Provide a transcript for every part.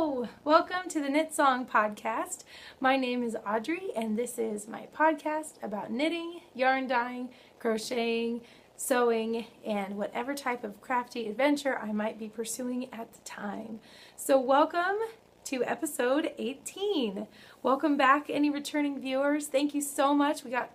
Hello! Welcome to the Knit Song Podcast. My name is Audrey and this is my podcast about knitting, yarn dyeing, crocheting, sewing, and whatever type of crafty adventure I might be pursuing at the time. So welcome to episode 18. Welcome back, any returning viewers. Thank you so much. We got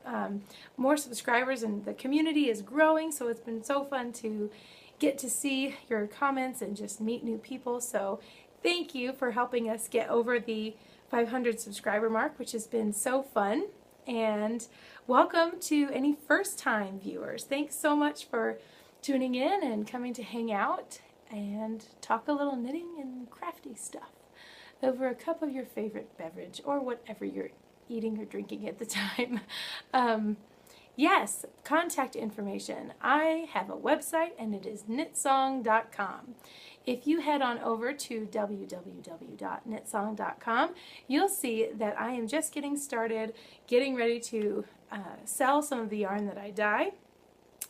more subscribers and the community is growing, so it's been so fun to get to see your comments and just meet new people. So thank you for helping us get over the 500 subscriber mark, which has been so fun. And welcome to any first-time viewers. Thanks so much for tuning in and coming to hang out and talk a little knitting and crafty stuff over a cup of your favorite beverage or whatever you're eating or drinking at the time. Yes, contact information. I have a website and it is knitsong.com. If you head on over to www.knitsong.com, you'll see that I am just getting started, getting ready to sell some of the yarn that I dye.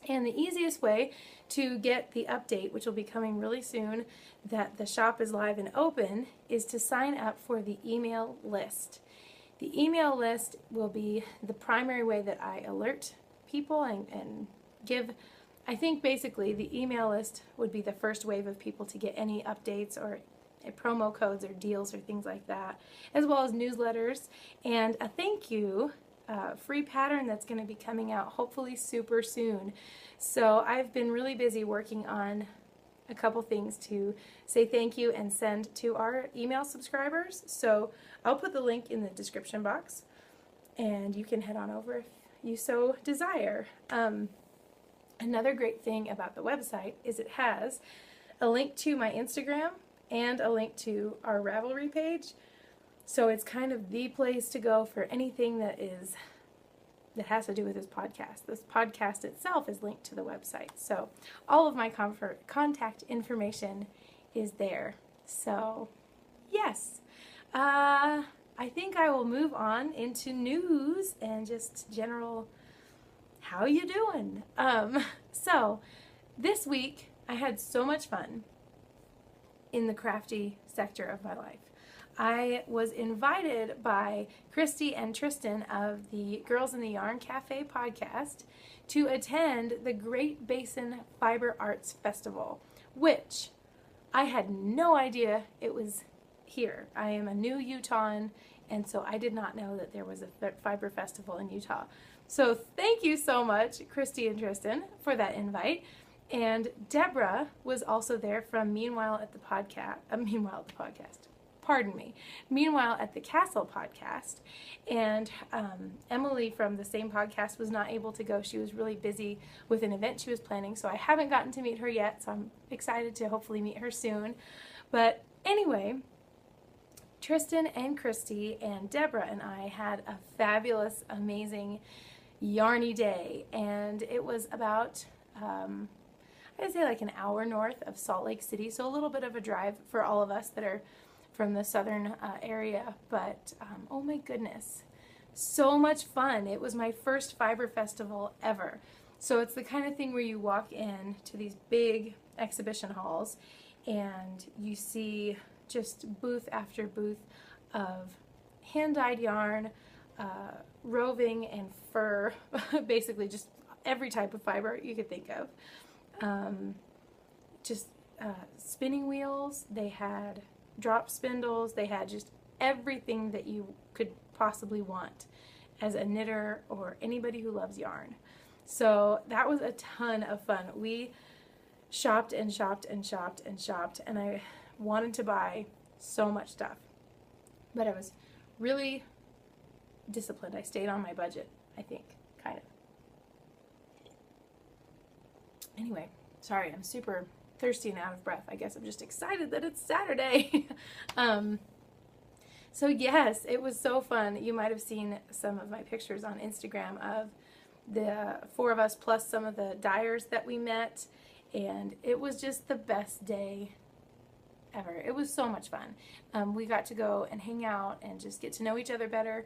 And the easiest way to get the update, which will be coming really soon, that the shop is live and open, is to sign up for the email list. The email list will be the primary way that I alert people and give, I think basically the email list would be the first wave of people to get any updates or promo codes or deals or things like that, as well as newsletters and a thank you free pattern that's going to be coming out hopefully super soon. So I've been really busy working on a couple things to say thank you and send to our email subscribers. So I'll put the link in the description box and you can head on over if you so desire. Another great thing about the website is it has a link to my Instagram and a link to our Ravelry page. So it's kind of the place to go for anything that has to do with this podcast. This podcast itself is linked to the website. So all of my contact information is there. So yes, I think I will move on into news and just general, how you doing? So this week I had so much fun in the crafty sector of my life. I was invited by Christy and Tristan of the Girls in the Yarn Cafe podcast to attend the Great Basin Fiber Arts Festival, which I had no idea it was here. I am a new Utahan, and so I did not know that there was a fiber festival in Utah. So thank you so much, Christy and Tristan, for that invite. And Deborah was also there from Meanwhile at the Castle podcast. And Emily from the same podcast was not able to go. She was really busy with an event she was planning, so I haven't gotten to meet her yet, so I'm excited to hopefully meet her soon. But anyway, Tristan and Christy and Deborah and I had a fabulous, amazing, yarny day, and it was about I'd say like an hour north of Salt Lake City, so a little bit of a drive for all of us that are from the southern area, but oh my goodness, so much fun. It was my first fiber festival ever. So it's the kind of thing where you walk in to these big exhibition halls and you see just booth after booth of hand-dyed yarn, roving and fur, basically just every type of fiber you could think of. Spinning wheels, they had drop spindles, they had just everything that you could possibly want as a knitter or anybody who loves yarn. So that was a ton of fun. We shopped and shopped and shopped and shopped, and I wanted to buy so much stuff, but I was really disciplined. I stayed on my budget, I think, kind of. Anyway, sorry, I'm super thirsty and out of breath. I guess I'm just excited that it's Saturday. So yes, it was so fun. You might have seen some of my pictures on Instagram of the four of us plus some of the dyers that we met, and it was just the best day ever. It was so much fun. We got to go and hang out and just get to know each other better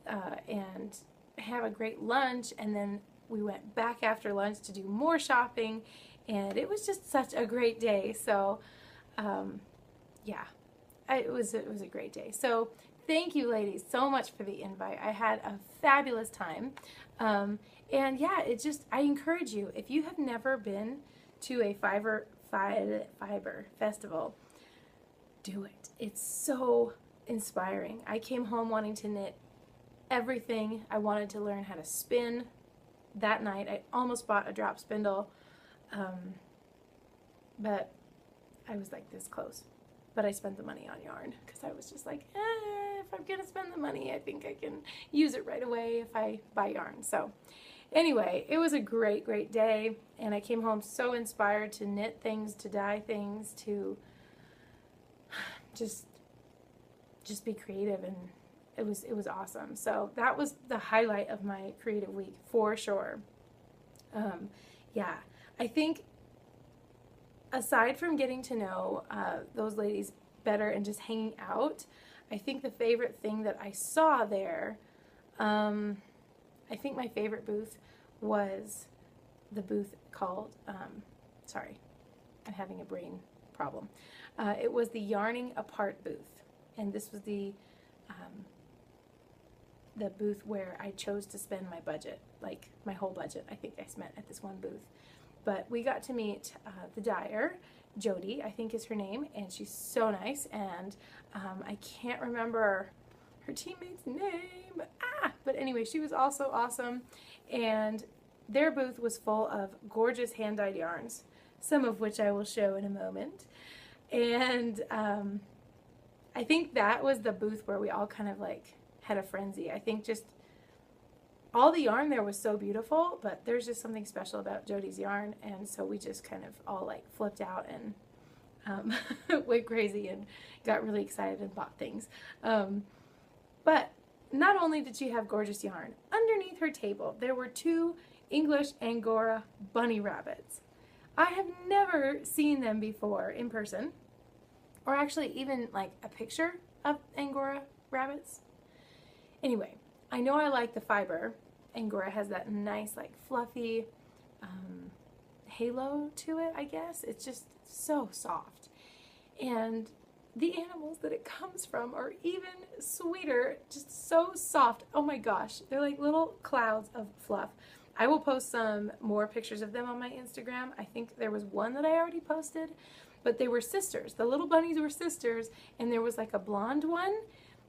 and have a great lunch, and then we went back after lunch to do more shopping, and it was just such a great day. So yeah, it was a great day. So thank you, ladies, so much for the invite. I had a fabulous time. And yeah, I encourage you, if you have never been to a fiber festival, do it. It's so inspiring. I came home wanting to knit everything. I wanted to learn how to spin. That night, I almost bought a drop spindle, but I was like this close. But I spent the money on yarn because I was just like, if I'm going to spend the money, I think I can use it right away if I buy yarn. So anyway, it was a great, great day, and I came home so inspired to knit things, to dye things, to just be creative, and it was awesome. So that was the highlight of my creative week for sure. Yeah, I think aside from getting to know those ladies better and just hanging out, I think the favorite thing that I saw there, I think my favorite booth was the booth called, sorry, I'm having a brain problem. It was the Yarning Apart booth, and this was the booth where I chose to spend my budget, like my whole budget I think I spent at this one booth. But we got to meet the dyer, Jody, I think is her name, and she's so nice, and I can't remember her teammate's name, but anyway, she was also awesome, and their booth was full of gorgeous hand-dyed yarns, some of which I will show in a moment, and I think that was the booth where we all kind of like had a frenzy. I think just all the yarn there was so beautiful, but there's just something special about Jody's yarn, and so we just kind of all like flipped out and went crazy and got really excited and bought things. But not only did she have gorgeous yarn, underneath her table there were 2 English Angora bunny rabbits. I have never seen them before in person, or actually even like a picture of Angora rabbits. Anyway, I know I like the fiber. Angora has that nice, like, fluffy halo to it, I guess. It's just so soft. And the animals that it comes from are even sweeter, just so soft. Oh my gosh, they're like little clouds of fluff. I will post some more pictures of them on my Instagram. I think there was one that I already posted, but they were sisters. The little bunnies were sisters, and there was like a blonde one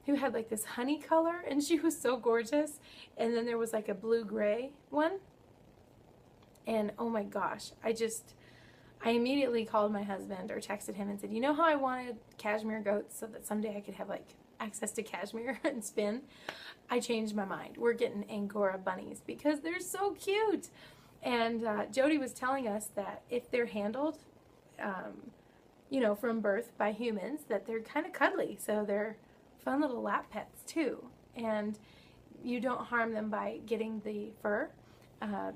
who had like this honey color, and she was so gorgeous. And then there was like a blue-gray one. And oh my gosh, I immediately called my husband or texted him and said, you know how I wanted cashmere goats so that someday I could have like access to cashmere and spin? I changed my mind. We're getting Angora bunnies because they're so cute. And Jody was telling us that if they're handled, you know, from birth by humans, that they're kind of cuddly. So they're fun little lap pets too, and you don't harm them by getting the fur.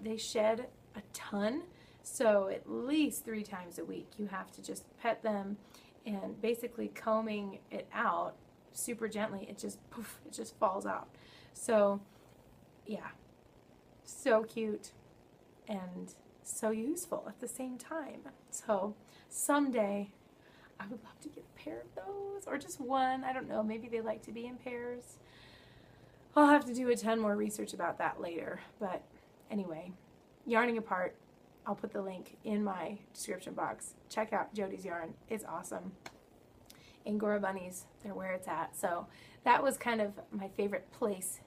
They shed a ton, so at least 3 times a week you have to just pet them and basically combing it out super gently. It just poof, it just falls out. So yeah, so cute and so useful at the same time. So someday I would love to get a pair of those, or just one. I don't know, maybe they like to be in pairs. I'll have to do a ton more research about that later. But anyway, Yarning Apart, I'll put the link in my description box. Check out Jody's yarn. It's awesome. Angora bunnies, they're where it's at. So that was kind of my favorite place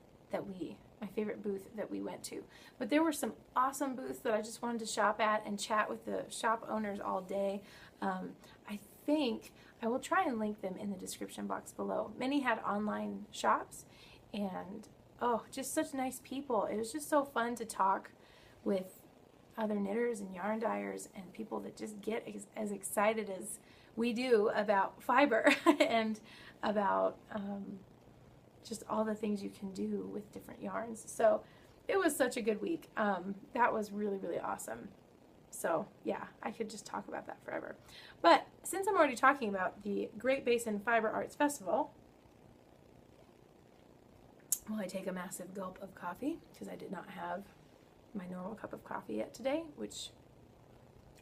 my favorite booth that we went to. But there were some awesome booths that I just wanted to shop at and chat with the shop owners all day. I think I will try and link them in the description box below. Many had online shops, and oh, just such nice people. It was just so fun to talk with other knitters and yarn dyers and people that just get as excited as we do about fiber and about just all the things you can do with different yarns. So it was such a good week. That was really, really awesome. So yeah, I could just talk about that forever. But since I'm already talking about the Great Basin Fiber Arts Festival, well, I take a massive gulp of coffee because I did not have my normal cup of coffee yet today, which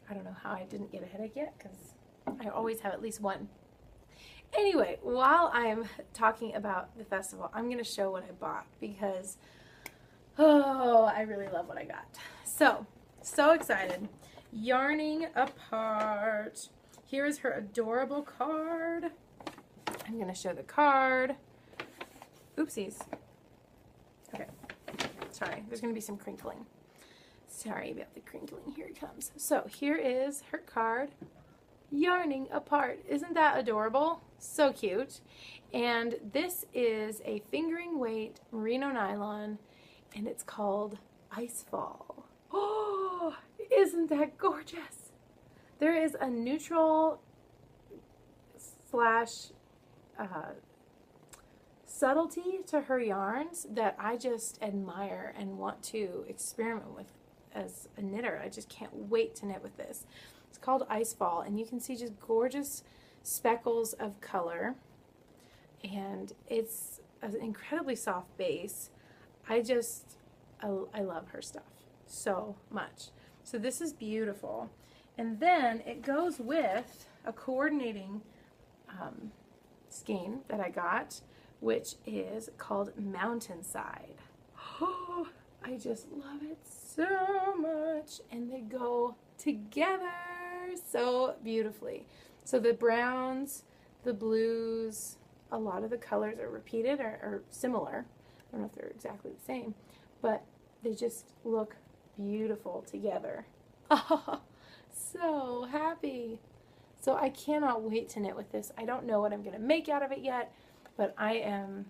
I don't know how I didn't get a headache yet because I always have at least one. Anyway, while I'm talking about the festival, I'm going to show what I bought because, oh, I really love what I got. So excited. Yarning Apart. Here is her adorable card. I'm going to show the card. Oopsies. Okay. Sorry, there's going to be some crinkling. Sorry about the crinkling. Here it comes. So here is her card. Yarning Apart. Isn't that adorable? So cute. And this is a fingering weight merino nylon, and it's called Icefall. Oh, isn't that gorgeous? There is a neutral slash subtlety to her yarns that I just admire and want to experiment with as a knitter. I just can't wait to knit with this. It's called Icefall, and you can see just gorgeous speckles of color, and it's an incredibly soft base. I love her stuff so much. So this is beautiful. And then it goes with a coordinating skein that I got, which is called Mountainside. Oh, I just love it so much, and they go together so beautifully. So the browns, the blues, a lot of the colors are repeated or similar. I don't know if they're exactly the same, but they just look beautiful together. Oh, so happy. So I cannot wait to knit with this. I don't know what I'm going to make out of it yet, but I am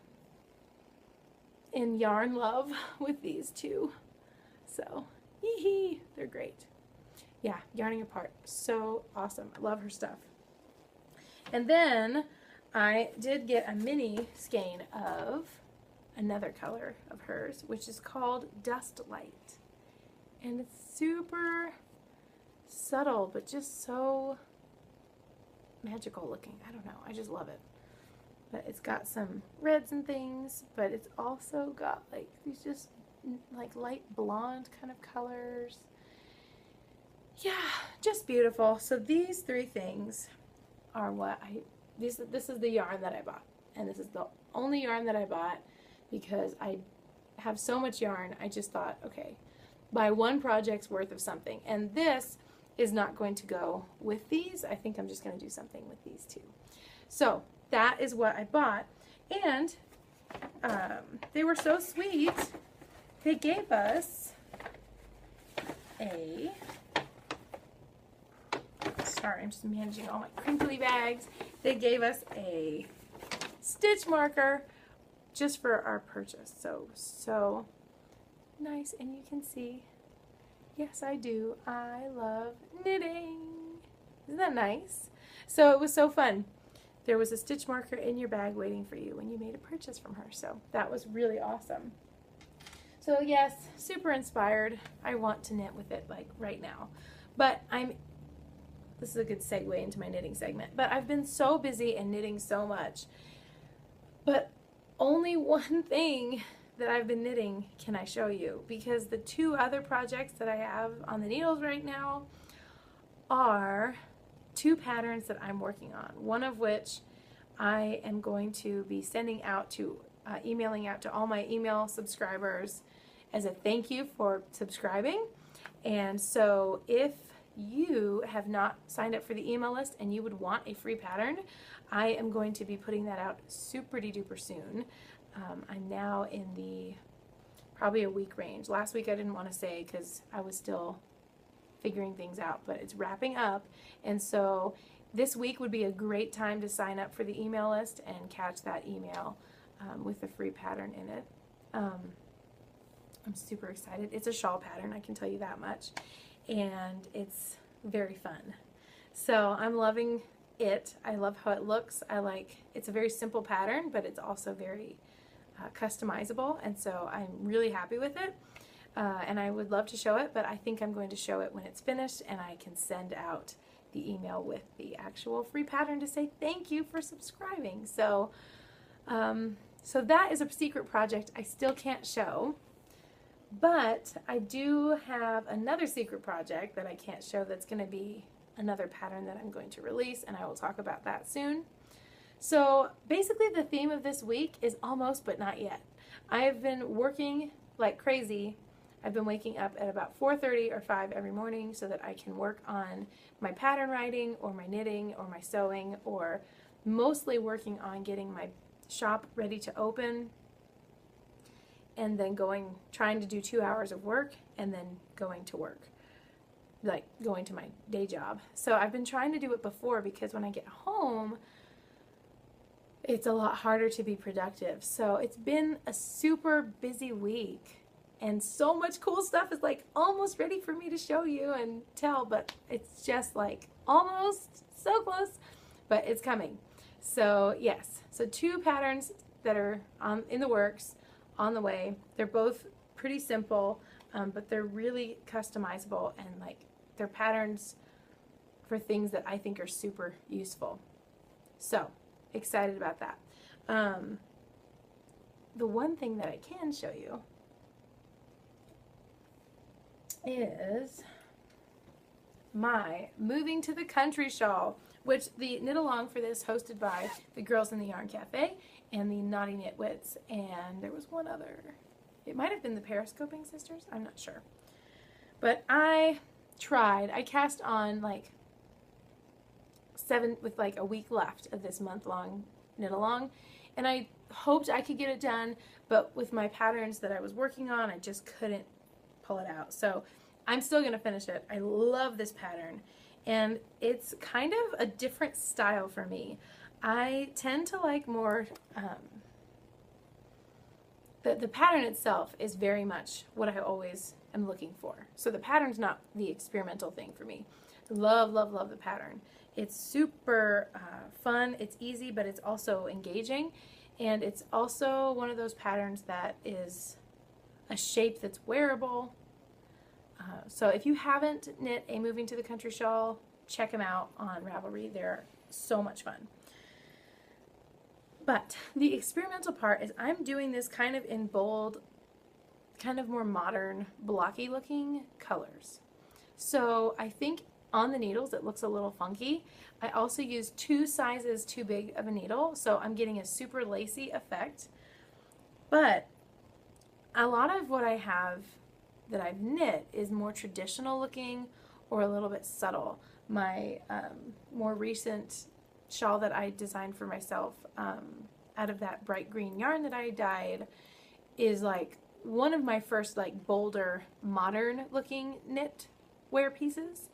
in yarn love with these two. So, hee, they're great. Yeah, Yarning Apart. So awesome. I love her stuff. And then I did get a mini skein of another color of hers, which is called Dust Light. And it's super subtle, but just so magical looking. I don't know. I just love it. But it's got some reds and things, but it's also got like these just like light blonde kind of colors. Yeah, just beautiful. So these three things are what this is the yarn that I bought. And this is the only yarn that I bought because I have so much yarn. I just thought, okay, buy one project's worth of something. And this is not going to go with these. I think I'm just going to do something with these two. So that is what I bought. And they were so sweet. They gave us a, sorry, I'm just managing all my crinkly bags. They gave us a stitch marker just for our purchase. So nice. And you can see, yes, I do. I love knitting. Isn't that nice? So it was so fun. There was a stitch marker in your bag waiting for you when you made a purchase from her. So that was really awesome. So yes, super inspired. I want to knit with it like right now. But this is a good segue into my knitting segment. But I've been so busy and knitting so much. But only one thing that I've been knitting can I show you, because the two other projects that I have on the needles right now are two patterns that I'm working on. One of which I am going to be sending out to, emailing out to all my email subscribers as a thank you for subscribing. And so if you have not signed up for the email list and you would want a free pattern, I am going to be putting that out super duper soon. I'm now in the probably a week range. Last week I didn't want to say because I was still figuring things out, but it's wrapping up, and so this week would be a great time to sign up for the email list and catch that email with the free pattern in it. I'm super excited. It's a shawl pattern, I can tell you that much, and it's very fun. So I'm loving it. I love how it looks. It's a very simple pattern, but it's also very customizable, and so I'm really happy with it. And I would love to show it, but I think I'm going to show it when it's finished and I can send out the email with the actual free pattern to say thank you for subscribing. So, so that is a secret project I still can't show, but I do have another secret project that I can't show that's going to be another pattern that I'm going to release, and I will talk about that soon. So basically the theme of this week is almost but not yet. I have been working like crazy. I've been waking up at about 4:30 or 5 every morning so that I can work on my pattern writing or my knitting or my sewing, or mostly working on getting my shop ready to open, and then trying to do 2 hours of work and then going to work, like going to my day job. So I've been trying to do it before because when I get home, it's a lot harder to be productive. So it's been a super busy week, and so much cool stuff is like almost ready for me to show you and tell, but it's just like almost so close, but it's coming. So yes, so 2 patterns that are in the works, on the way. They're both pretty simple, but they're really customizable, and like they're patterns for things that I think are super useful. So excited about that. The one thing that I can show you is my moving to the country shawl, which the knit along for this hosted by the girls in the Yarn Cafe and the Naughty Knit Wits, and there was one other. It might have been the Periscoping Sisters, I'm not sure. But I tried. I cast on like 7 with like a week left of this month-long knit along, and I hoped I could get it done, but with my patterns that I was working on, I just couldn't pull it out. So I'm still going to finish it. I love this pattern, and it's kind of a different style for me. I tend to like more, the pattern itself is very much what I always am looking for. So the pattern's not the experimental thing for me. Love, love, love the pattern. It's super fun, it's easy, but it's also engaging, and it's also one of those patterns that is a shape that's wearable. So if you haven't knit a Moving to the Country shawl, check them out on Ravelry. They're so much fun. But the experimental part is I'm doing this kind of in bold, kind of more modern, blocky looking colors. So I think on the needles it looks a little funky. I also use 2 sizes too big of a needle, so I'm getting a super lacy effect. But a lot of what I have that I've knit is more traditional looking or a little bit subtle. My more recent shawl that I designed for myself out of that bright green yarn that I dyed is like one of my first like bolder modern looking knit wear pieces.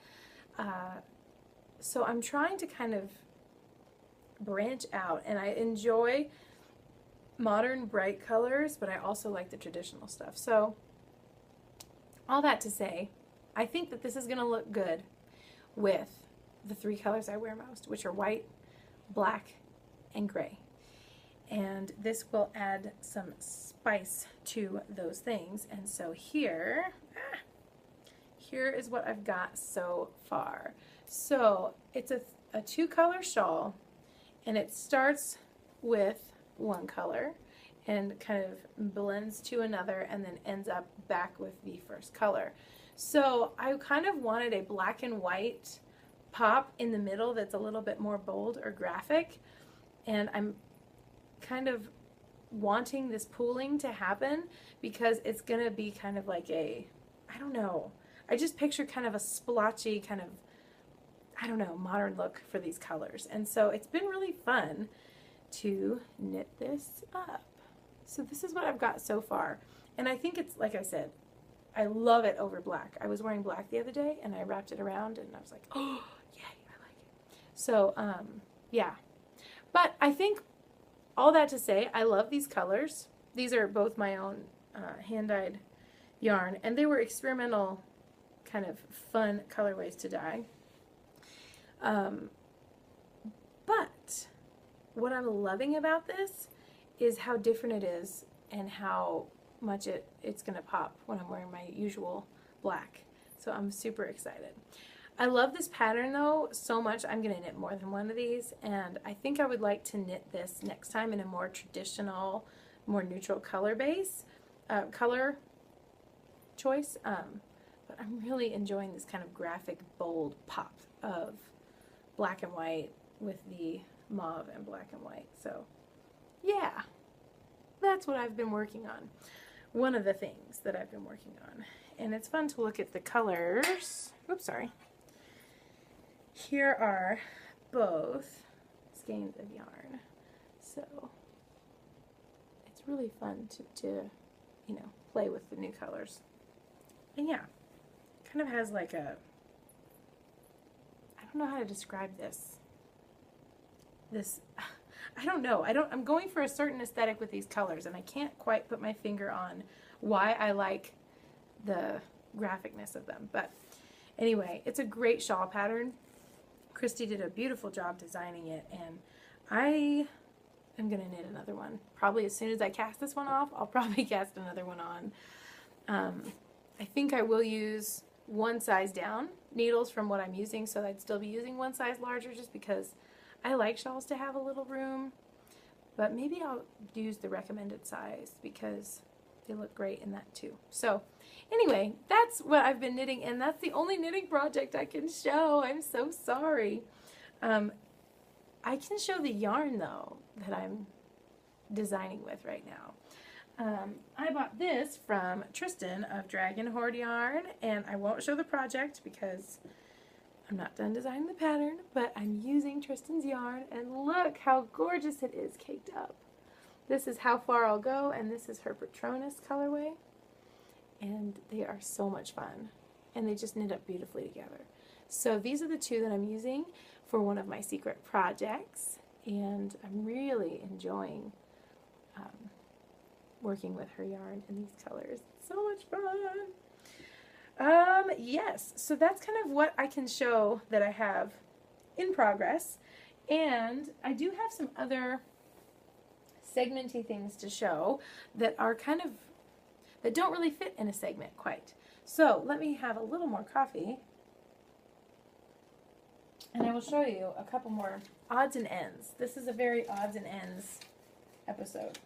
So I'm trying to kind of branch out, and I enjoy modern bright colors, but I also like the traditional stuff. So all that to say, I think that this is going to look good with the 3 colors I wear most, which are white, black, and gray. And this will add some spice to those things. And so here is what I've got so far. So it's a 2-color shawl, and it starts with 1 color and kind of blends to another and then ends up back with the first color. So I kind of wanted a black and white pop in the middle that's a little bit more bold or graphic, and I'm kind of wanting this pooling to happen because it's going to be kind of like a, I don't know, I just picture kind of a splotchy kind of, I don't know, modern look for these colors. And so it's been really fun to knit this up. So this is what I've got so far. And I think it's, like I said, I love it over black. I was wearing black the other day and I wrapped it around and I was like, oh, yay, I like it. So, yeah. But I think all that to say, I love these colors. These are both my own hand-dyed yarn, and they were experimental kind of fun colorways to dye. But what I'm loving about this is how different it is and how much it's going to pop when I'm wearing my usual black. So I'm super excited. I love this pattern though so much. I'm going to knit more than one of these, and I think I would like to knit this next time in a more traditional, more neutral color base, color choice. But I'm really enjoying this kind of graphic, bold pop of black and white with the mauve and black and white. So yeah, that's what I've been working on. One of the things that I've been working on. And it's fun to look at the colors. Oops, sorry. Here are both skeins of yarn. So it's really fun to you know, play with the new colors. And yeah, kind of has like a, I don't know how to describe this. I don't know. I'm going for a certain aesthetic with these colors, and I can't quite put my finger on why I like the graphicness of them. But anyway, it's a great shawl pattern. Christy did a beautiful job designing it, and I am going to knit another one. Probably as soon as I cast this one off, I'll probably cast another one on. I think I will use one size down needles from what I'm using, so I'd still be using one size larger just because I like shawls to have a little room. But maybe I'll use the recommended size because they look great in that too. So anyway, that's what I've been knitting, and that's the only knitting project I can show. I'm so sorry. I can show the yarn though that I'm designing with right now. I bought this from Tristan of Dragon Hoard Yarn, and I won't show the project because I'm not done designing the pattern, but I'm using Tristan's yarn, and look how gorgeous it is caked up. This is How Far I'll Go, and this is her Patronus colorway, and they are so much fun, and they just knit up beautifully together. So these are the two that I'm using for one of my secret projects, and I'm really enjoying working with her yarn in these colors. It's so much fun. Yes, so that's kind of what I can show that I have in progress, and I do have some other segmenty things to show that are kind of, that don't really fit in a segment quite. So let me have a little more coffee, and I will show you a couple more odds and ends. This is a very odds and ends episode.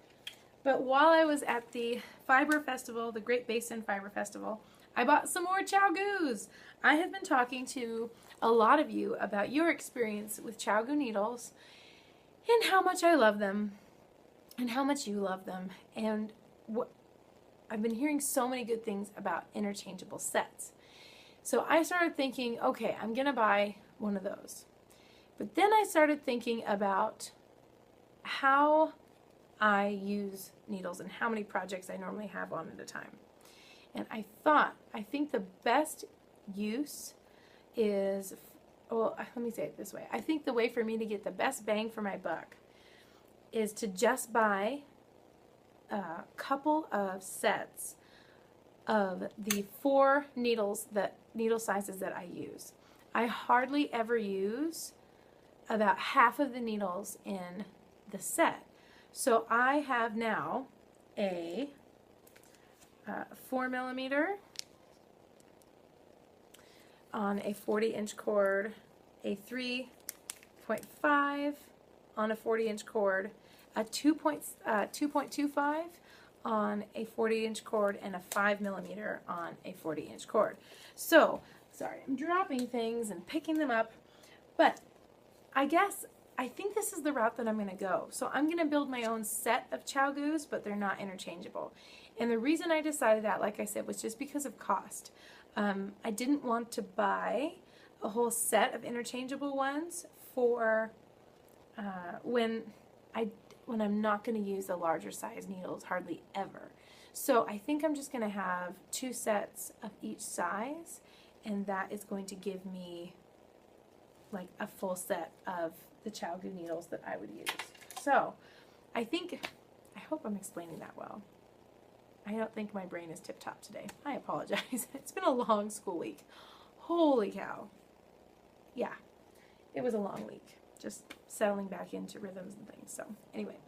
But while I was at the Fiber Festival, the Great Basin Fiber Festival, I bought some more ChiaoGoos. I have been talking to a lot of you about your experience with ChiaoGoo needles and how much I love them and how much you love them. And I've been hearing so many good things about interchangeable sets. So I started thinking, okay, I'm going to buy one of those. But then I started thinking about how I use needles and how many projects I normally have on at a time. And I think the best use is, well, let me say it this way. I think the way for me to get the best bang for my buck is to just buy a couple of sets of the 4 needle sizes that I use. I hardly ever use about half of the needles in the set. So I have now a 4mm on a 40-inch cord, a 3.5 on a 40-inch cord, a 2.25 on a 40-inch cord, and a 5mm on a 40-inch cord. So, sorry, I'm dropping things and picking them up, but I think this is the route that I'm going to go. So I'm going to build my own set of ChiaoGoos, but they're not interchangeable. And the reason I decided that, like I said, was just because of cost. I didn't want to buy a whole set of interchangeable ones for when I'm not going to use the larger size needles hardly ever. So I think I'm just going to have 2 sets of each size, and that is going to give me like a full set of the ChiaoGoo needles that I would use. So I hope I'm explaining that well. I don't think my brain is tip-top today. I apologize. It's been a long school week. Holy cow. Yeah, it was a long week. Just settling back into rhythms and things. So anyway.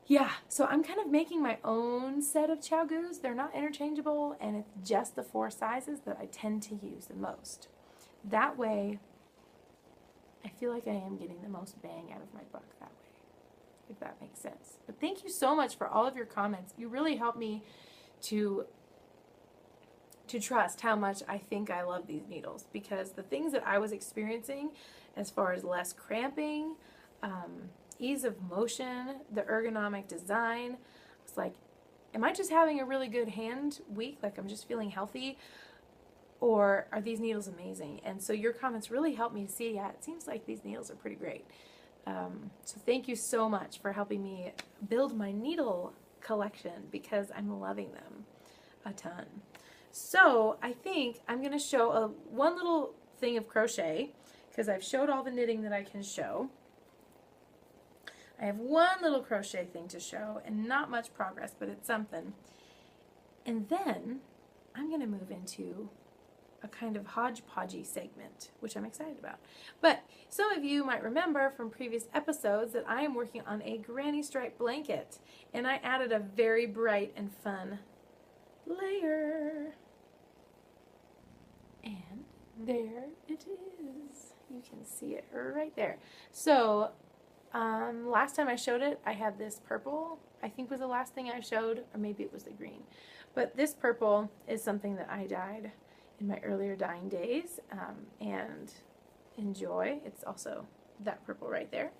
Yeah, so I'm kind of making my own set of ChiaoGoos. They're not interchangeable, and it's just the 4 sizes that I tend to use the most. That way, I feel like I am getting the most bang out of my buck that way, if that makes sense. But thank you so much for all of your comments. You really helped me to trust how much I think I love these needles, because the things that I was experiencing as far as less cramping, ease of motion, the ergonomic design. It's like, am I just having a really good hand week? Like I'm just feeling healthy? Or are these needles amazing? And so your comments really helped me see, yeah, it seems like these needles are pretty great. So thank you so much for helping me build my needle collection because I'm loving them a ton. So I think I'm going to show one little thing of crochet because I've showed all the knitting that I can show. I have one little crochet thing to show and not much progress, but it's something. And then I'm going to move into a kind of hodgepodgey segment, which I'm excited about. But some of you might remember from previous episodes that I am working on a granny stripe blanket, and I added a very bright and fun layer. And there it is. You can see it right there. So last time I showed it, I had this purple, I think was the last thing I showed, or maybe it was the green. But this purple is something that I dyed in my earlier dyeing days and enjoy. It's also that purple right there.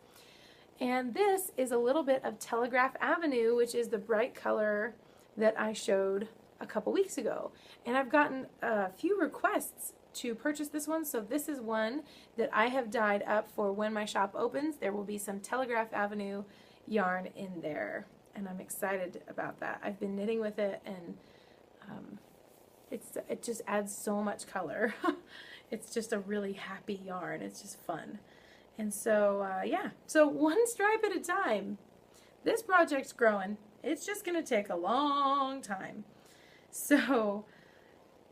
And this is a little bit of Telegraph Avenue, which is the bright color that I showed a couple weeks ago. And I've gotten a few requests to purchase this one, so this is one that I have dyed up for when my shop opens. There will be some Telegraph Avenue yarn in there, and I'm excited about that. I've been knitting with it, and it just adds so much color. It's just a really happy yarn. It's just fun. And so, yeah, so one stripe at a time. This project's growing. It's just going to take a long time. So,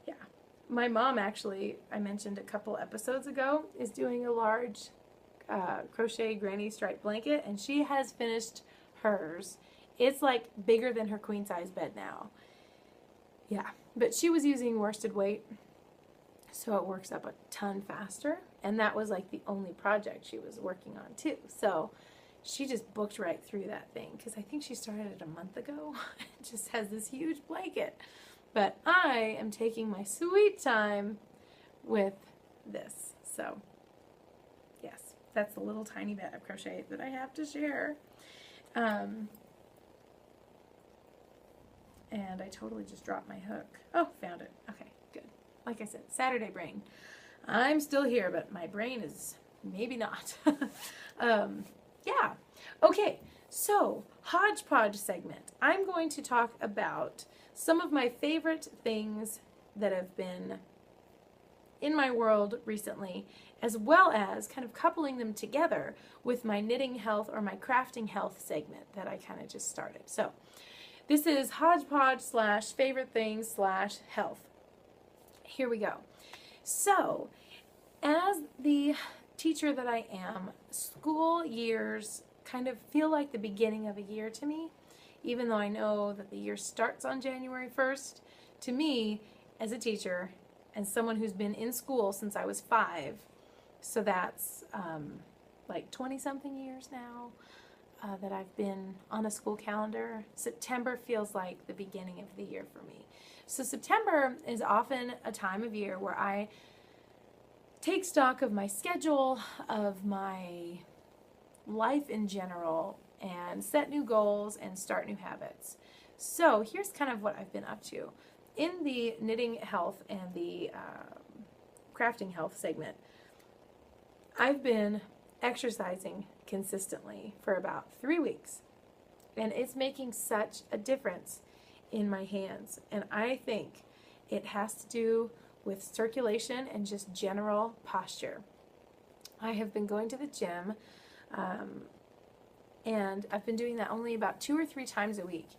yeah. My mom actually, I mentioned a couple episodes ago, is doing a large crochet granny stripe blanket, and she has finished hers. It's like bigger than her queen size bed now. Yeah, but she was using worsted weight, so it works up a ton faster, and that was like the only project she was working on too. So she just booked right through that thing because I think she started it a month ago. It just has this huge blanket. But I am taking my sweet time with this. So yes, that's a little tiny bit of crochet that I have to share. And I totally just dropped my hook. Oh, found it. Okay, good. Like I said, Saturday brain. I'm still here, but my brain is maybe not. Yeah. Okay, so hodgepodge segment. I'm going to talk about some of my favorite things that have been in my world recently, as well as kind of coupling them together with my knitting health or my crafting health segment that I kind of just started. So this is hodgepodge / favorite things / health. Here we go. So as the teacher that I am, school years kind of feel like the beginning of a year to me, even though I know that the year starts on January 1st. To me, as a teacher and someone who's been in school since I was 5, so that's like 20-something years now that I've been on a school calendar, September feels like the beginning of the year for me. So September is often a time of year where I take stock of my schedule, of my life in general, and set new goals and start new habits. So here's kind of what I've been up to. In the knitting health and the crafting health segment, I've been exercising consistently for about 3 weeks, and it's making such a difference in my hands. And I think it has to do with circulation and just general posture. I have been going to the gym, and I've been doing that only about 2 or 3 times a week.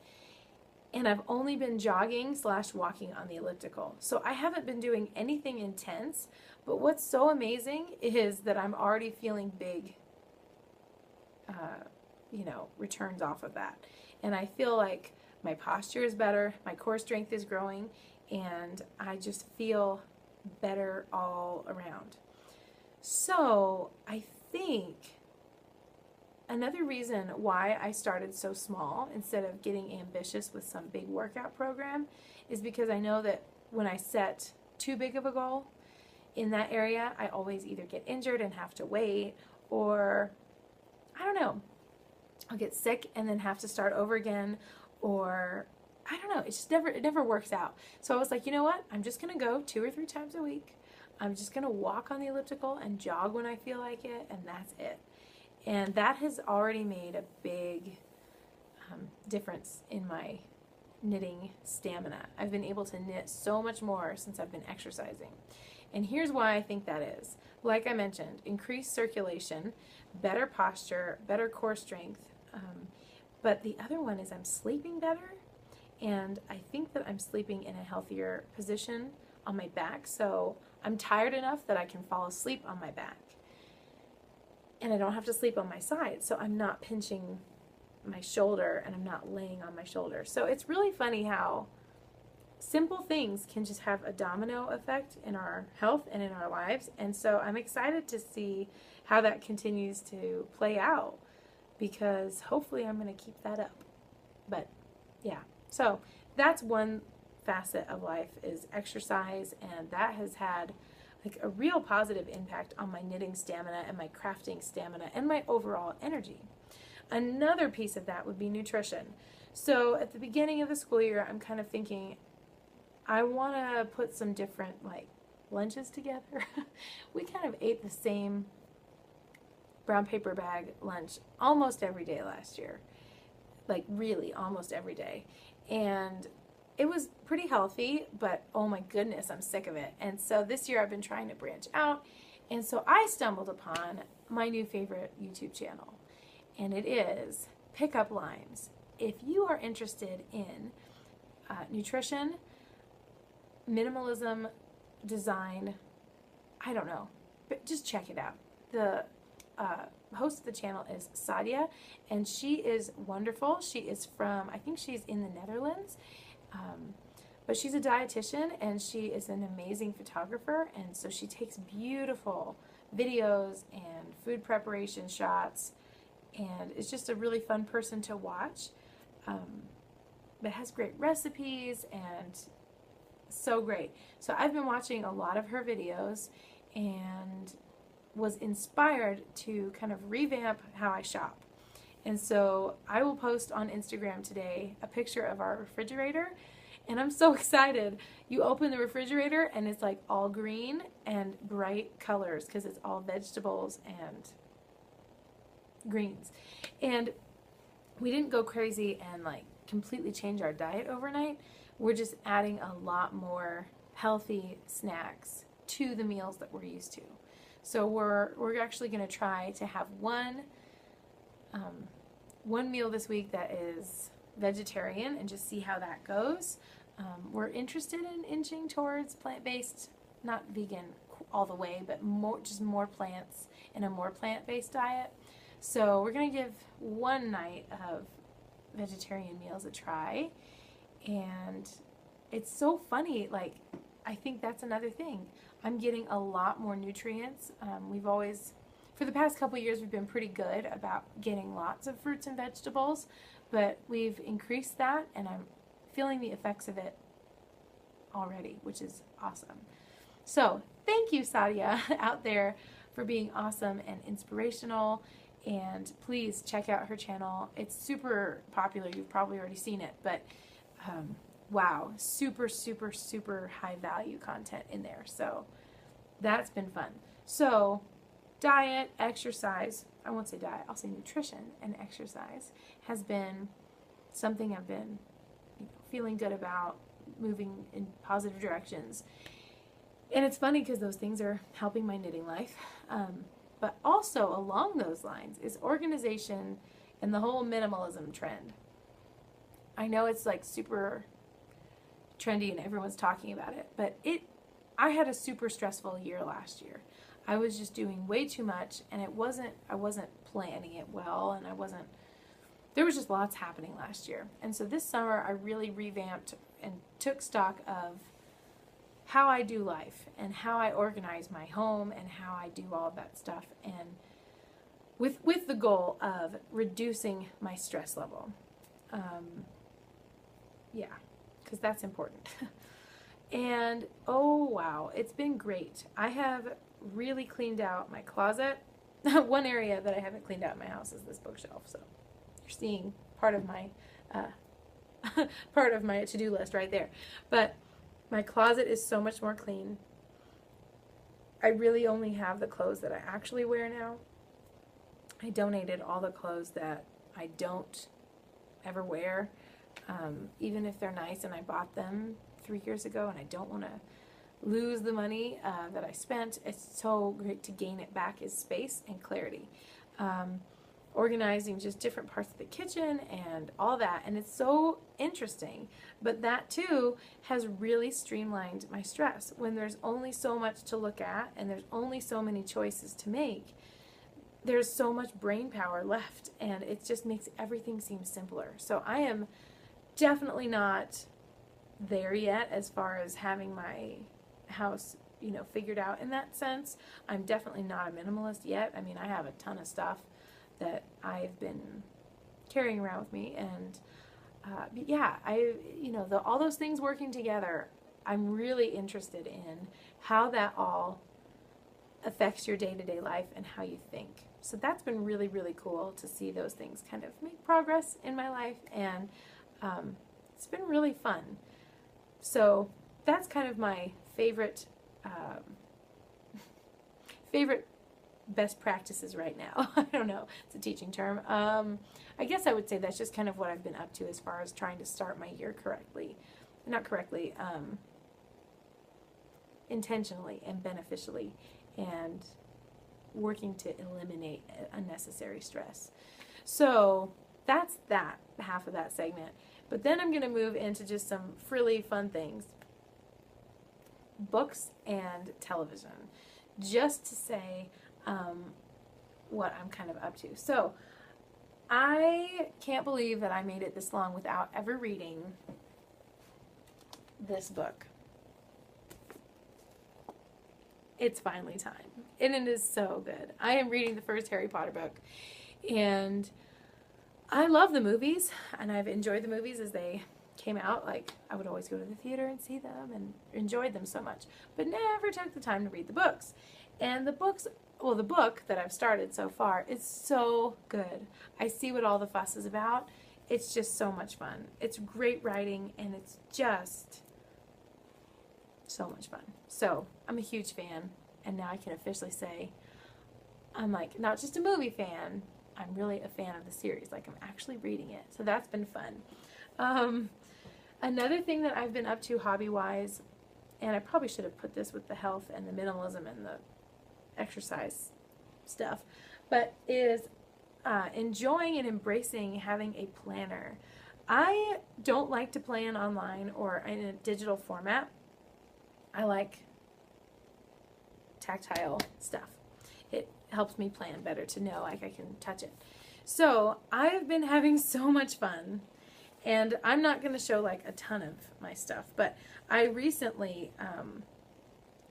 And I've only been jogging / walking on the elliptical. So I haven't been doing anything intense, but what's so amazing is that I'm already feeling big, returns off of that. And I feel like my posture is better, my core strength is growing, and I just feel better all around. So I think another reason why I started so small instead of getting ambitious with some big workout program is because I know that when I set too big of a goal in that area, I always either get injured and have to wait, or I don't know. I'll get sick and then have to start over again, or I don't know, it never works out. So I was like, you know what? I'm just going to go 2 or 3 times a week. I'm just going to walk on the elliptical and jog when I feel like it, and that's it. And that has already made a big difference in my knitting stamina. I've been able to knit so much more since I've been exercising. And here's why I think that is. Like I mentioned, increased circulation, better posture, better core strength. But the other one is I'm sleeping better, and I think that I'm sleeping in a healthier position on my back. So I'm tired enough that I can fall asleep on my back. And I don't have to sleep on my side, so I'm not pinching my shoulder and I'm not laying on my shoulder. So it's really funny how simple things can just have a domino effect in our health and in our lives. And so I'm excited to see how that continues to play out, because hopefully I'm going to keep that up. But yeah, so that's one facet of life, is exercise, and that has had like a real positive impact on my knitting stamina and my crafting stamina and my overall energy. Another piece of that would be nutrition. So at the beginning of the school year, I'm kind of thinking I want to put some different like lunches together. We kind of ate the same brown paper bag lunch almost every day last year, like really almost every day. And it was pretty healthy, but oh my goodness, I'm sick of it. And so this year I've been trying to branch out. And so I stumbled upon my new favorite YouTube channel, and it is Pickup Lines. If you are interested in nutrition, minimalism, design, I don't know, but just check it out. The host of the channel is Sadia, and she is wonderful. She is from, I think she's in the Netherlands, but she's a dietitian, and she is an amazing photographer, and so she takes beautiful videos and food preparation shots, and it's just a really fun person to watch. But has great recipes and so great. So I've been watching a lot of her videos and was inspired to kind of revamp how I shop. And so I will post on Instagram today a picture of our refrigerator, and I'm so excited. You open the refrigerator and it's like all green and bright colors because it's all vegetables and greens. And we didn't go crazy and like completely change our diet overnight. We're just adding a lot more healthy snacks to the meals that we're used to. So we're actually going to try to have one meal this week that is vegetarian and just see how that goes. We're interested in inching towards plant-based, not vegan all the way, but more plants and a more plant-based diet. So we're going to give one night of vegetarian meals a try. And it's so funny, like, I think that's another thing. I'm getting a lot more nutrients. We've always, for the past couple years, we've been pretty good about getting lots of fruits and vegetables, but we've increased that, and I'm feeling the effects of it already, which is awesome. So thank you, Sadia, out there, for being awesome and inspirational. And please check out her channel. It's super popular. You've probably already seen it, but wow, super, super, super high value content in there. So that's been fun. So diet, exercise, I won't say diet, I'll say nutrition and exercise has been something I've been feeling good about, moving in positive directions. And it's funny because those things are helping my knitting life. But also along those lines is organization and the whole minimalism trend. I know it's like super trendy and everyone's talking about it, but I had a super stressful year last year. I was just doing way too much, and I wasn't planning it well, and there was just lots happening last year. And so this summer I really revamped and took stock of how I do life and how I organize my home and how I do all of that stuff, and with the goal of reducing my stress level. Yeah, because that's important. And oh wow, it's been great. I have really cleaned out my closet. One area that I haven't cleaned out in my house is this bookshelf, so You're seeing part of my part of my to-do list right there. But my closet is so much more clean. I really only have the clothes that I actually wear now. I donated all the clothes that I don't ever wear, even if they're nice and I bought them 3 years ago and I don't want to lose the money that I spent. It's so great to gain it back is space and clarity. Organizing just different parts of the kitchen and all that, and it's so interesting. But that too has really streamlined my stress. When there's only so much to look at and there's only so many choices to make, there's so much brain power left, and it just makes everything seem simpler. So I am definitely not there yet as far as having my house, you know, figured out in that sense. I'm definitely not a minimalist yet. I mean, I have a ton of stuff that I've been carrying around with me, and yeah, all those things working together, I'm really interested in how that all affects your day-to-day life and how you think. So that's been really, really cool to see those things kind of make progress in my life, and it's been really fun. So that's kind of my favorite best practices right now. I don't know, it's a teaching term. I guess I would say that's just kind of what I've been up to as far as trying to start my year intentionally and beneficially, and working to eliminate unnecessary stress. So that's that half of that segment. But then I'm going to move into just some frilly fun things. Books and television. Just to say what I'm kind of up to. So I can't believe that I made it this long without ever reading this book. It's finally time. And it is so good. I am reading the first Harry Potter book. And I love the movies. And I've enjoyed the movies as they came out. Like, I would always go to the theater and see them and enjoyed them so much. But never took the time to read the books. And the book that I've started so far is so good. I see what all the fuss is about. It's just so much fun. It's great writing, and it's just so much fun. So I'm a huge fan, and now I can officially say I'm like not just a movie fan, I'm really a fan of the series. Like, I'm actually reading it. So that's been fun. Another thing that I've been up to hobby-wise, and I probably should have put this with the health and the minimalism and the exercise stuff, but is enjoying and embracing having a planner. I don't like to plan online or in a digital format. I like tactile stuff. It helps me plan better to know, like, I can touch it. So I've been having so much fun, and I'm not going to show like a ton of my stuff, but I recently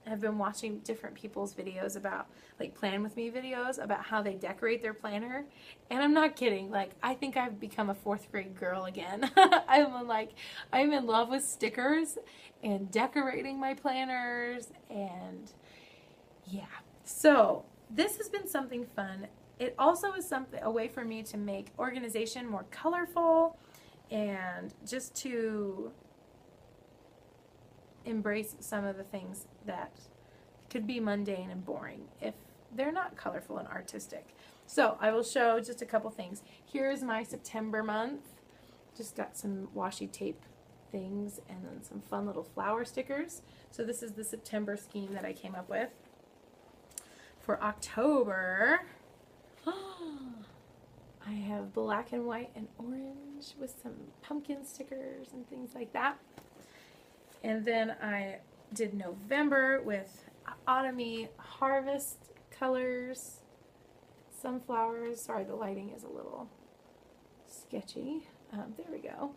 have been watching different people's videos about, like, plan with me videos about how they decorate their planner, and I'm not kidding. Like, I think I've become a 4th grade girl again. I'm in love with stickers and decorating my planners, and yeah. So this has been something fun. It also is a way for me to make organization more colorful, and just to embrace some of the things that could be mundane and boring if they're not colorful and artistic. So I will show just a couple things. Here's my September month. Just got some washi tape things and then some fun little flower stickers. So this is the September scheme that I came up with. For October, I have black and white and orange with some pumpkin stickers and things like that. And then I did November with autumny harvest colors, sunflowers. Sorry, the lighting is a little sketchy. There we go.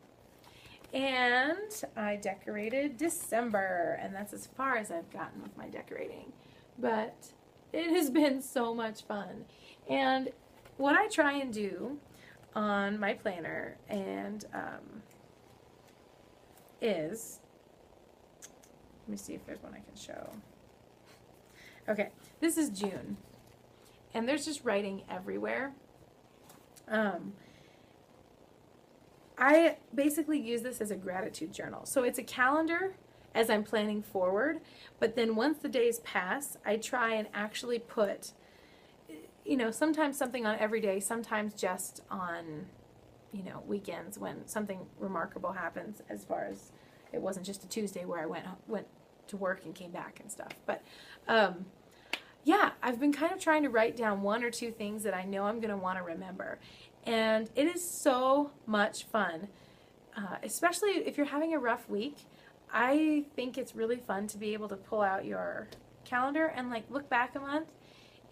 And I decorated December, and that's as far as I've gotten with my decorating. But it has been so much fun. And what I try and do on my planner and is, let me see if there's one I can show. Okay, this is June, and there's just writing everywhere. I basically use this as a gratitude journal. So it's a calendar as I'm planning forward, but then once the days pass, I try and actually put, sometimes something on every day, sometimes just on, weekends when something remarkable happens, as far as it wasn't just a Tuesday where I went to work and came back and stuff. But yeah, I've been kind of trying to write down 1 or 2 things that I know I'm going to want to remember. And it is so much fun, especially if you're having a rough week. I think it's really fun to be able to pull out your calendar and like look back a month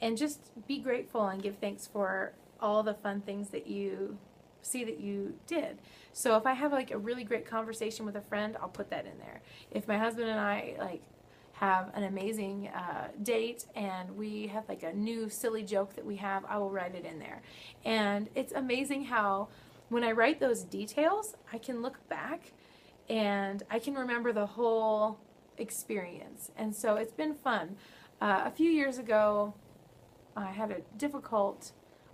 and just be grateful and give thanks for all the fun things that you see that you did. So if I have like a really great conversation with a friend, I'll put that in there. If my husband and I like have an amazing date and we have like a new silly joke that we have, I will write it in there. And it's amazing how when I write those details, I can look back and I can remember the whole experience. And so it's been fun. A few years ago, I had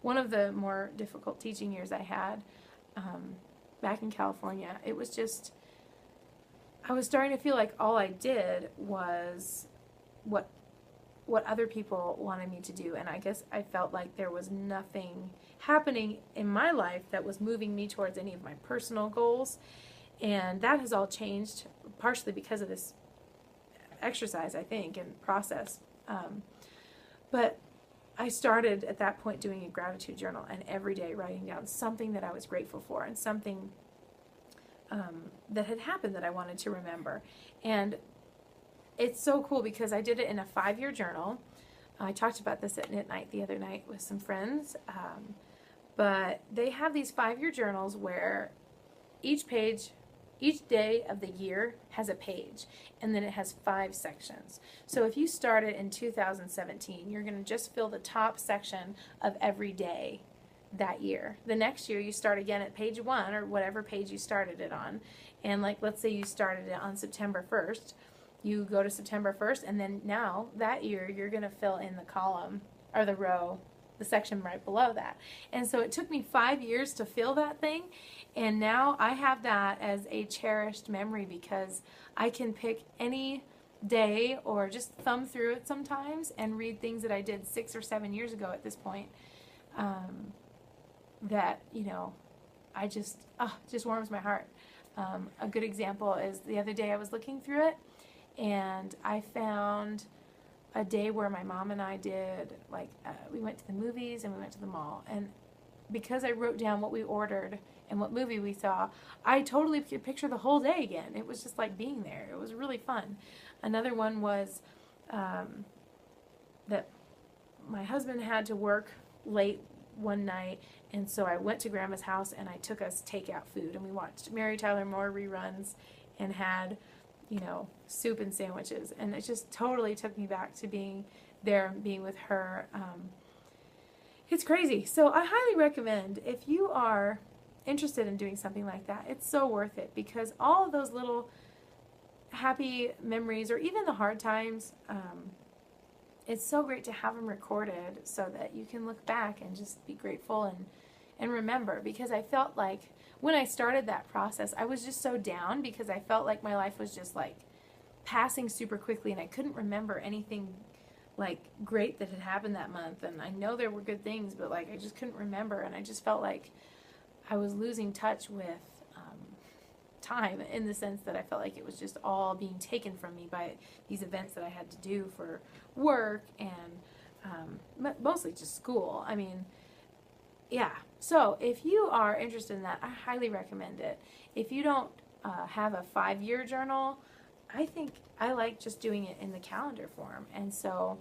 one of the more difficult teaching years I had back in California. It was just, I was starting to feel like all I did was what other people wanted me to do. And I guess I felt like there was nothing happening in my life that was moving me towards any of my personal goals. And that has all changed, partially because of this exercise, I think, and process. But I started at that point doing a gratitude journal and every day writing down something that I was grateful for and something that had happened that I wanted to remember. And it's so cool because I did it in a 5-year journal. I talked about this at knit night the other night with some friends. But they have these 5-year journals where each day of the year has a page, and then it has 5 sections. So if you started in 2017, you're going to just fill the top section of every day that year. The next year you start again at page 1 or whatever page you started it on. And like, let's say you started it on September 1st. You go to September 1st, and then now that year you're going to fill in the column or the row, the section right below that. And so it took me 5 years to fill that thing, and now I have that as a cherished memory because I can pick any day or just thumb through it sometimes and read things that I did 6 or 7 years ago at this point. That, I just warms my heart. A good example is the other day I was looking through it and I found a day where my mom and I did, we went to the movies and we went to the mall. And because I wrote down what we ordered and what movie we saw, I totally could picture the whole day again. It was just like being there. It was really fun. Another one was that my husband had to work late one night, and so I went to Grandma's house and I took us takeout food, and we watched Mary Tyler Moore reruns and had, soup and sandwiches, and it just totally took me back to being there and being with her. It's crazy. So I highly recommend, if you are interested in doing something like that, it's so worth it because all of those little happy memories or even the hard times, it's so great to have them recorded so that you can look back and just be grateful and remember, because I felt like when I started that process, I was just so down because I felt like my life was just like passing super quickly and I couldn't remember anything like great that had happened that month. And I know there were good things, but like I just couldn't remember, and I just felt like I was losing touch with time, in the sense that I felt like it was just all being taken from me by these events that I had to do for work and mostly just school. I mean, yeah. So if you are interested in that, I highly recommend it. If you don't have a 5-year journal, I think I like just doing it in the calendar form. And so,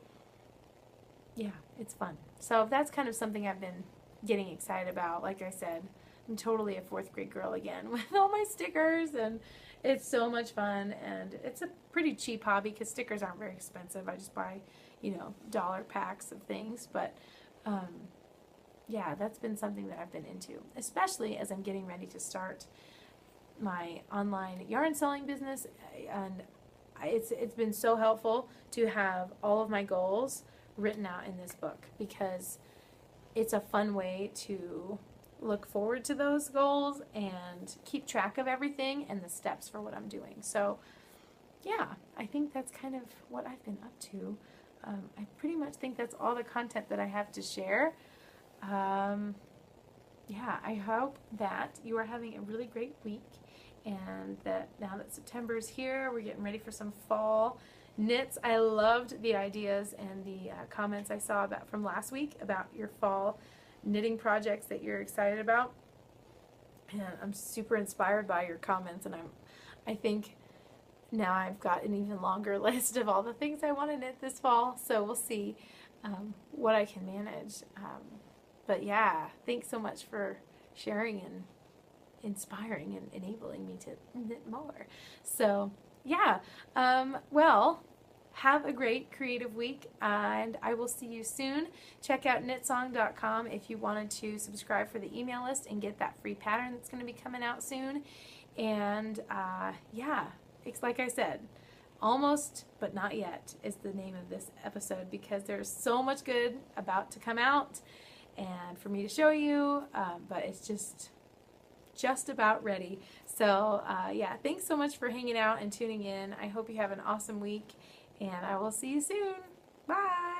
yeah, it's fun. So that's kind of something I've been getting excited about. Like I said, I'm totally a 4th grade girl again with all my stickers, and it's so much fun, and it's a pretty cheap hobby because stickers aren't very expensive. I just buy, dollar packs of things, but yeah, that's been something that I've been into, especially as I'm getting ready to start my online yarn selling business. And it's been so helpful to have all of my goals written out in this book, because it's a fun way to look forward to those goals and keep track of everything and the steps for what I'm doing. So yeah, I think that's kind of what I've been up to. I pretty much think that's all the content that I have to share. Yeah, I hope that you are having a really great week, and that now that September is here, we're getting ready for some fall knits. I loved the ideas and the comments I saw about from last week about your fall knitting projects that you're excited about, and I'm super inspired by your comments, and I think now I've got an even longer list of all the things I want to knit this fall, so we'll see what I can manage. But yeah, thanks so much for sharing and inspiring and enabling me to knit more. So yeah, well, have a great creative week, and I will see you soon. Check out knitsong.com if you wanted to subscribe for the email list and get that free pattern that's going to be coming out soon. And yeah, it's like I said, almost but not yet is the name of this episode, because there's so much good about to come out and for me to show you, but it's just about ready. So yeah, thanks so much for hanging out and tuning in. I hope you have an awesome week, and I will see you soon. Bye!